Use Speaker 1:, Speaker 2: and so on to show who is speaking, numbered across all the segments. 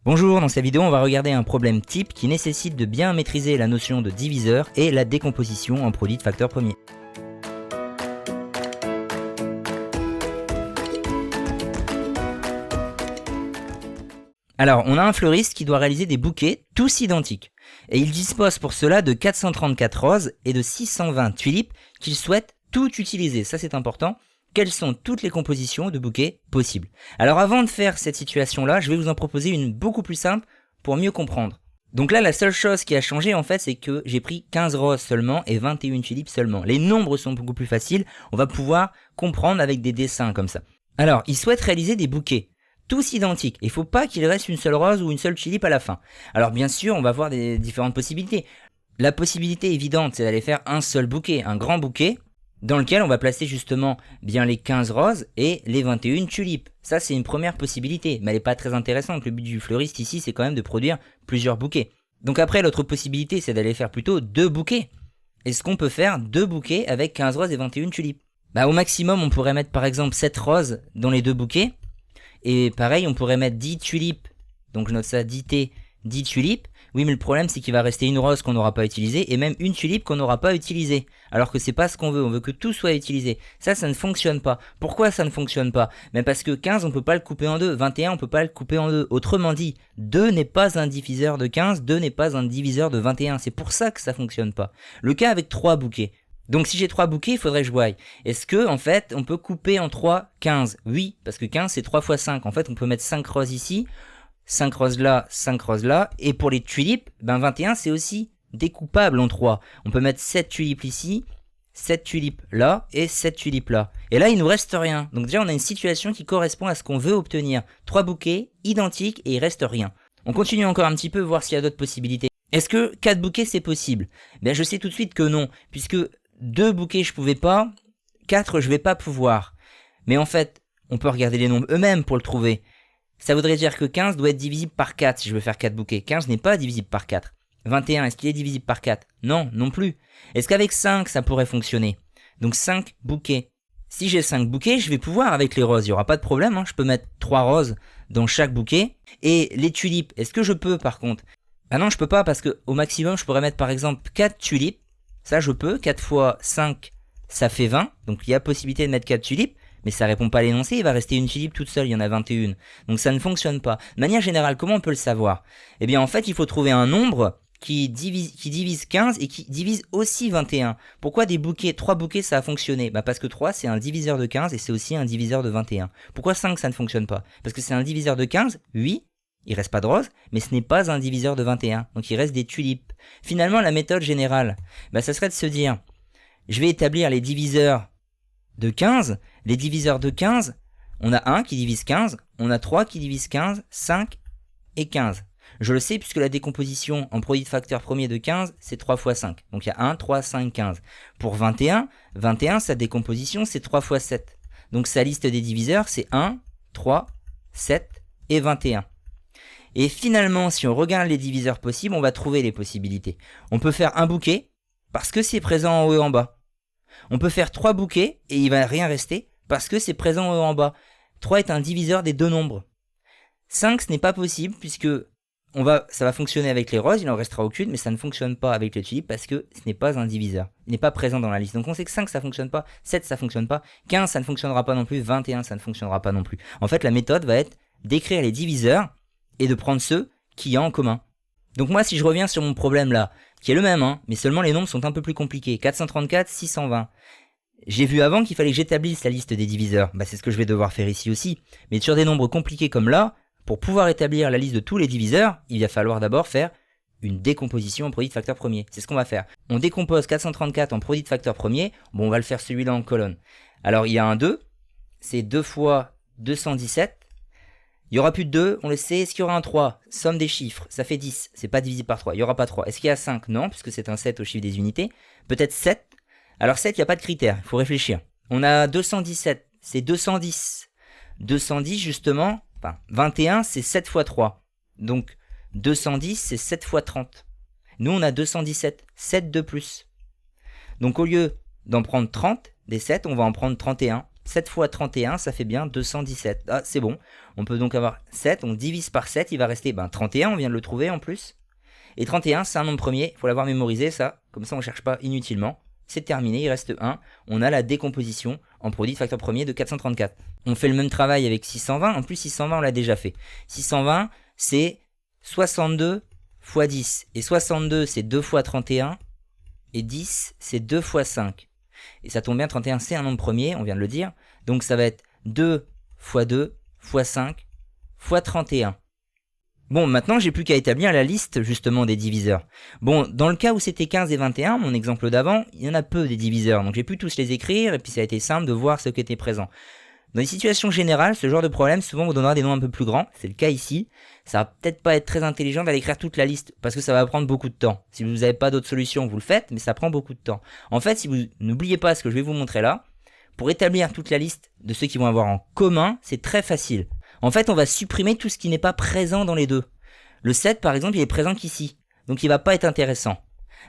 Speaker 1: Bonjour, dans cette vidéo on va regarder un problème type qui nécessite de bien maîtriser la notion de diviseur et la décomposition en produit de facteur premier. Alors, on a un fleuriste qui doit réaliser des bouquets tous identiques. Et il dispose pour cela de 434 roses et de 620 tulipes qu'il souhaite tout utiliser. Ça c'est important. Quelles sont toutes les compositions de bouquets possibles? Alors avant de faire cette situation-là, je vais vous en proposer une beaucoup plus simple pour mieux comprendre. Donc là, la seule chose qui a changé en fait, c'est que j'ai pris 15 roses seulement et 21 tulipes seulement. Les nombres sont beaucoup plus faciles, on va pouvoir comprendre avec des dessins comme ça. Alors, il souhaite réaliser des bouquets tous identiques. Il ne faut pas qu'il reste une seule rose ou une seule tulipe à la fin. Alors bien sûr, on va voir des différentes possibilités. La possibilité évidente, c'est d'aller faire un seul bouquet, un grand bouquet, dans lequel on va placer justement bien les 15 roses et les 21 tulipes. Ça, c'est une première possibilité, mais elle n'est pas très intéressante. Le but du fleuriste ici, c'est quand même de produire plusieurs bouquets. Donc après, l'autre possibilité, c'est d'aller faire plutôt 2 bouquets. Est-ce qu'on peut faire 2 bouquets avec 15 roses et 21 tulipes? Au maximum, on pourrait mettre par exemple 7 roses dans les 2 bouquets. Et pareil, on pourrait mettre 10 tulipes. Donc je note ça, 10T, 10 tulipes. Oui, mais le problème, c'est qu'il va rester une rose qu'on n'aura pas utilisée et même une tulipe qu'on n'aura pas utilisée. Alors que c'est pas ce qu'on veut que tout soit utilisé. Ça ne fonctionne pas. Pourquoi ça ne fonctionne pas? Parce que 15, on peut pas le couper en deux. 21, on peut pas le couper en deux. Autrement dit, 2 n'est pas un diviseur de 15, 2 n'est pas un diviseur de 21. C'est pour ça que ça fonctionne pas. Le cas avec 3 bouquets. Donc si j'ai 3 bouquets, il faudrait que je voie. Est-ce que, en fait, on peut couper en 3, 15? Oui, parce que 15, c'est 3 fois 5. En fait, on peut mettre 5 roses ici, 5 roses là, 5 roses là. Et pour les tulipes, 21, c'est aussi découpable en 3. On peut mettre 7 tulipes ici, 7 tulipes là, et 7 tulipes là. Et là, il nous reste rien. Donc déjà, on a une situation qui correspond à ce qu'on veut obtenir. 3 bouquets, identiques, et il reste rien. On continue encore un petit peu, voir s'il y a d'autres possibilités. Est-ce que 4 bouquets, c'est possible? Je sais tout de suite que non, puisque 2 bouquets je pouvais pas, 4 je vais pas pouvoir. Mais en fait, on peut regarder les nombres eux-mêmes pour le trouver. Ça voudrait dire que 15 doit être divisible par 4 si je veux faire 4 bouquets. 15 n'est pas divisible par 4. 21, est-ce qu'il est divisible par 4? Non, non plus. Est-ce qu'avec 5 ça pourrait fonctionner? Donc 5 bouquets. Si j'ai 5 bouquets, je vais pouvoir avec les roses, il n'y aura pas de problème, je peux mettre 3 roses dans chaque bouquet. Et les tulipes, est-ce que je peux par contre? Non, je peux pas parce que au maximum je pourrais mettre par exemple 4 tulipes. Ça je peux, 4 fois 5 ça fait 20, donc il y a possibilité de mettre 4 tulipes, mais ça répond pas à l'énoncé, il va rester une tulipe toute seule, il y en a 21. Donc ça ne fonctionne pas. De manière générale, comment on peut le savoir? En fait, il faut trouver un nombre qui divise 15 et qui divise aussi 21. Pourquoi 3 bouquets ça a fonctionné? Parce que 3 c'est un diviseur de 15 et c'est aussi un diviseur de 21. Pourquoi 5 ça ne fonctionne pas? Parce que c'est un diviseur de 15, oui, il reste pas de rose, mais ce n'est pas un diviseur de 21, donc il reste des tulipes. Finalement, la méthode générale, ça serait de se dire, je vais établir les diviseurs de 15, les diviseurs de 15, on a 1 qui divise 15, on a 3 qui divise 15, 5 et 15. Je le sais puisque la décomposition en produit de facteur premier de 15, c'est 3 fois 5. Donc il y a 1, 3, 5, 15. Pour 21, sa décomposition, c'est 3 fois 7. Donc sa liste des diviseurs, c'est 1, 3, 7 et 21. Et finalement, si on regarde les diviseurs possibles, on va trouver les possibilités. On peut faire un bouquet, parce que c'est présent en haut et en bas. On peut faire 3 bouquets, et il va rien rester, parce que c'est présent en haut et en bas. 3 est un diviseur des 2 nombres. 5, ce n'est pas possible, puisque ça va fonctionner avec les roses, il n'en restera aucune, mais ça ne fonctionne pas avec les tulipes, parce que ce n'est pas un diviseur. Il n'est pas présent dans la liste. Donc on sait que 5, ça fonctionne pas, 7, ça fonctionne pas, 15, ça ne fonctionnera pas non plus, 21, ça ne fonctionnera pas non plus. En fait, la méthode va être d'écrire les diviseurs, et de prendre ceux qu'il y a en commun. Donc moi, si je reviens sur mon problème là, qui est le même, mais seulement les nombres sont un peu plus compliqués, 434, 620. J'ai vu avant qu'il fallait que j'établisse la liste des diviseurs, c'est ce que je vais devoir faire ici aussi. Mais sur des nombres compliqués comme là, pour pouvoir établir la liste de tous les diviseurs, il va falloir d'abord faire une décomposition en produit de facteur premier. C'est ce qu'on va faire. On décompose 434 en produit de facteur premier, on va le faire celui-là en colonne. Alors il y a un 2, c'est 2 fois 217, il n'y aura plus de 2, on le sait. Est-ce qu'il y aura un 3? Somme des chiffres, ça fait 10, c'est pas divisible par 3, il n'y aura pas 3. Est-ce qu'il y a 5? Non, puisque c'est un 7 au chiffre des unités. Peut-être 7. Alors 7, il n'y a pas de critère, il faut réfléchir. On a 217, c'est 210. 210 justement, 21 c'est 7 fois 3. Donc 210 c'est 7 fois 30. Nous on a 217, 7 de plus. Donc au lieu d'en prendre 30, des 7, on va en prendre 31. 7 fois 31, ça fait bien 217. Ah, c'est bon. On peut donc avoir 7, on divise par 7, il va rester 31, on vient de le trouver en plus. Et 31, c'est un nombre premier, il faut l'avoir mémorisé, ça. Comme ça, on ne cherche pas inutilement. C'est terminé, il reste 1. On a la décomposition en produit de facteur premier de 434. On fait le même travail avec 620. En plus, 620, on l'a déjà fait. 620, c'est 62 fois 10. Et 62, c'est 2 fois 31. Et 10, c'est 2 fois 5. Et ça tombe bien, 31, c'est un nombre premier, on vient de le dire. Donc ça va être 2 fois 2 fois 5 fois 31. Bon, maintenant, j'ai plus qu'à établir la liste, justement, des diviseurs. Bon, dans le cas où c'était 15 et 21, mon exemple d'avant, il y en a peu des diviseurs, donc j'ai pu tous les écrire, et puis ça a été simple de voir ce qui était présent. Dans les situations générales, ce genre de problème, souvent, vous donnera des noms un peu plus grands, c'est le cas ici. Ça va peut-être pas être très intelligent d'aller écrire toute la liste, parce que ça va prendre beaucoup de temps. Si vous n'avez pas d'autre solution, vous le faites, mais ça prend beaucoup de temps. En fait, si vous n'oubliez pas ce que je vais vous montrer là, pour établir toute la liste de ceux qui vont avoir en commun, c'est très facile. En fait, on va supprimer tout ce qui n'est pas présent dans les deux. Le 7, par exemple, il est présent qu'ici, donc il va pas être intéressant.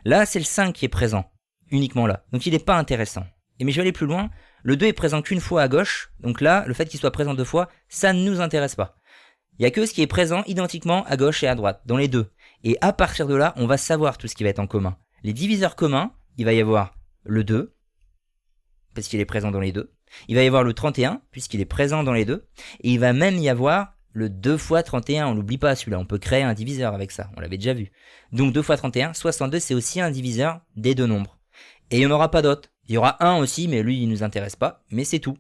Speaker 1: Là, c'est le 5 qui est présent, uniquement là, donc il n'est pas intéressant. Mais je vais aller plus loin, le 2 est présent qu'une fois à gauche, donc là, le fait qu'il soit présent 2 fois, ça ne nous intéresse pas. Il n'y a que ce qui est présent identiquement à gauche et à droite, dans les deux. Et à partir de là, on va savoir tout ce qui va être en commun. Les diviseurs communs, il va y avoir le 2, parce qu'il est présent dans les deux. Il va y avoir le 31, puisqu'il est présent dans les deux. Et il va même y avoir le 2 fois 31, on l'oublie pas celui-là, on peut créer un diviseur avec ça, on l'avait déjà vu. Donc 2 fois 31, 62, c'est aussi un diviseur des deux nombres. Et il n'y en aura pas d'autres. Il y aura un aussi, mais lui il nous intéresse pas, mais c'est tout.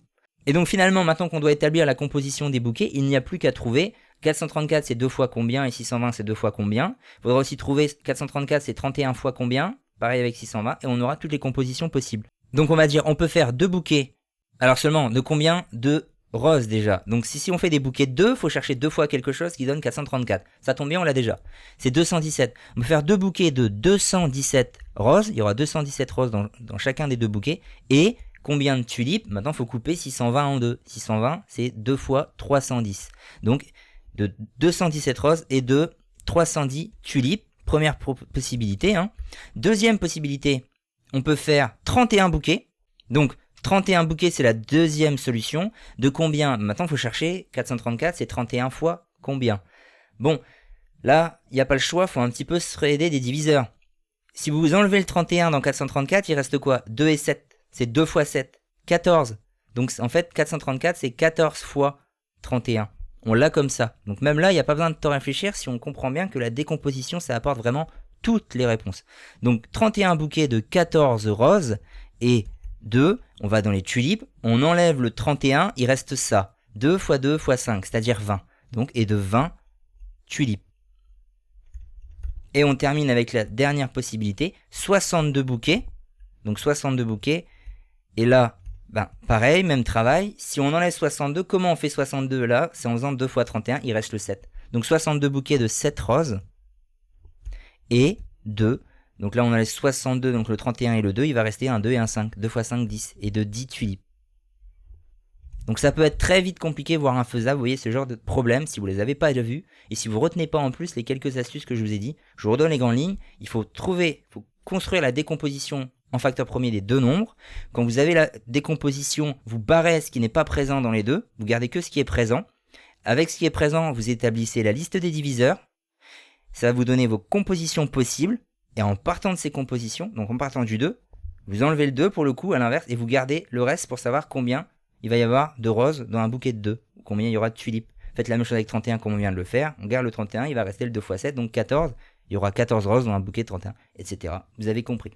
Speaker 1: Et donc finalement, maintenant qu'on doit établir la composition des bouquets, il n'y a plus qu'à trouver 434 c'est 2 fois combien et 620 c'est 2 fois combien. Il faudra aussi trouver 434 c'est 31 fois combien, pareil avec 620, et on aura toutes les compositions possibles. Donc on va dire, on peut faire deux bouquets, alors seulement de combien? De roses déjà. Donc si on fait des bouquets de 2, il faut chercher 2 fois quelque chose qui donne 434. Ça tombe bien, on l'a déjà. C'est 217. On peut faire deux bouquets de 217 roses, il y aura 217 roses dans chacun des deux bouquets, et combien de tulipes? Maintenant il faut couper 620 en deux. 620 c'est 2 fois 310. Donc de 217 roses et de 310 tulipes. Première possibilité. Deuxième possibilité, on peut faire 31 bouquets. Donc 31 bouquets, c'est la deuxième solution. De combien? Maintenant, il faut chercher. 434, c'est 31 fois combien? Bon, là, il n'y a pas le choix, il faut un petit peu se aider des diviseurs. Si vous enlevez le 31 dans 434, il reste quoi? 2 et 7. C'est 2 fois 7. 14. Donc en fait, 434, c'est 14 fois 31. On l'a comme ça. Donc même là, il n'y a pas besoin de te réfléchir si on comprend bien que la décomposition, ça apporte vraiment toutes les réponses. Donc 31 bouquets de 14 roses et 2, on va dans les tulipes, on enlève le 31, il reste ça. 2 fois 2 fois 5, c'est-à-dire 20. Donc, et de 20 tulipes. Et on termine avec la dernière possibilité, 62 bouquets. Donc 62 bouquets. Et là, pareil, même travail. Si on enlève 62, comment on fait 62 là? C'est en faisant 2 fois 31, il reste le 7. Donc 62 bouquets de 7 roses. Et 2. Donc là on enlève 62, donc le 31 et le 2, il va rester un 2 et un 5. 2 fois 5, 10. Et de 10 tulipes. Donc ça peut être très vite compliqué, voire infaisable, vous voyez ce genre de problème si vous les avez pas déjà vus. Et si vous retenez pas en plus les quelques astuces que je vous ai dit, je vous redonne les grandes lignes. Il faut construire la décomposition en facteur premier des deux nombres. Quand vous avez la décomposition, vous barrez ce qui n'est pas présent dans les deux. Vous gardez que ce qui est présent. Avec ce qui est présent, vous établissez la liste des diviseurs. Ça va vous donner vos compositions possibles. Et en partant de ces compositions, donc en partant du 2, vous enlevez le 2 pour le coup, à l'inverse, et vous gardez le reste pour savoir combien il va y avoir de roses dans un bouquet de 2, ou combien il y aura de tulipes. Faites la même chose avec 31 comme on vient de le faire, on garde le 31, il va rester le 2 fois 7, donc 14, il y aura 14 roses dans un bouquet de 31, etc. Vous avez compris.